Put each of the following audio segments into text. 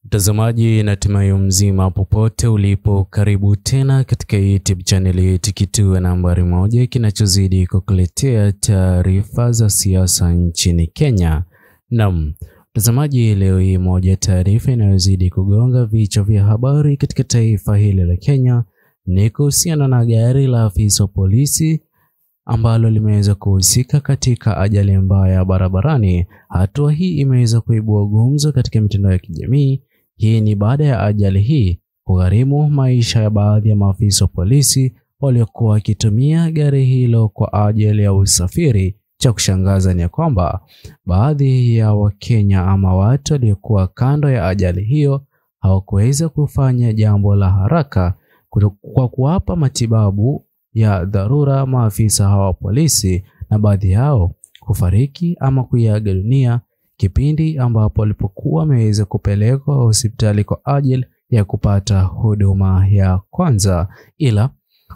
Mtazamaji na timayo mzima popote ulipo, karibu tena katika YouTube channel yetu, kituo nambari 1 kinachozidi kukuletea taarifa za siasa nchini Kenya. Naam, mtazamaji, leo hii moja taarifa inayozidi kugonga vichwa vya habari katika taifa hili la Kenya ni kuhusiana na gari la afisa wa polisi ambalo limeweza kuhusika katika ajali mbaya barabarani. Hatua hii imeweza kuibua gumzo katika mitandao ya kijamii. Hii ni baada ya ajali hii kugharimu maisha ya baadhi ya maafisa wa polisi waliokuwa wakitumia gari hilo kwa ajili ya usafiri. Cha kushangaza ni kwamba baadhi ya Wakenya ama watu waliokuwa kando ya ajali hiyo hawakuweza kufanya jambo la haraka kwa kuwapa matibabu ya dharura maafisa hawa polisi, na baadhi yao kufariki ama kuiaga dunia kipindi ambapo walipokuwa wameweza kupelekwa hospitali kwa ajili ya kupata huduma ya kwanza. Ila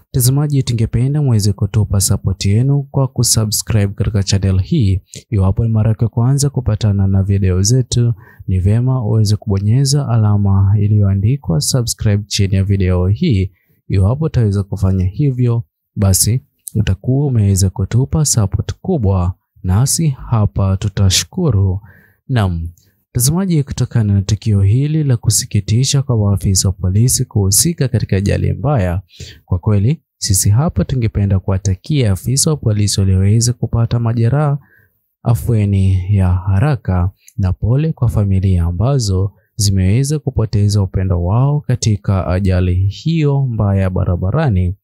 mtazamaji, tungependa muweze kutupa support yenu kwa kusubscribe katika channel hii. Iwapo ni mara ya kwanza kupatana na video zetu, ni vema uweze kubonyeza alama iliyoandikwa subscribe chini ya video hii. Iwapo utaweza kufanya hivyo, basi utakuwa umeweza kutupa support kubwa, nasi hapa tutashukuru. Naam, mtazamaji, kutokana na tukio hili la kusikitisha kwa maafisa wa polisi kuhusika katika ajali mbaya, kwa kweli sisi hapa tungependa kuwatakia afisa wa polisi walioweza kupata majeraha afueni ya haraka, na pole kwa familia ambazo zimeweza kupoteza upendo wao katika ajali hiyo mbaya barabarani.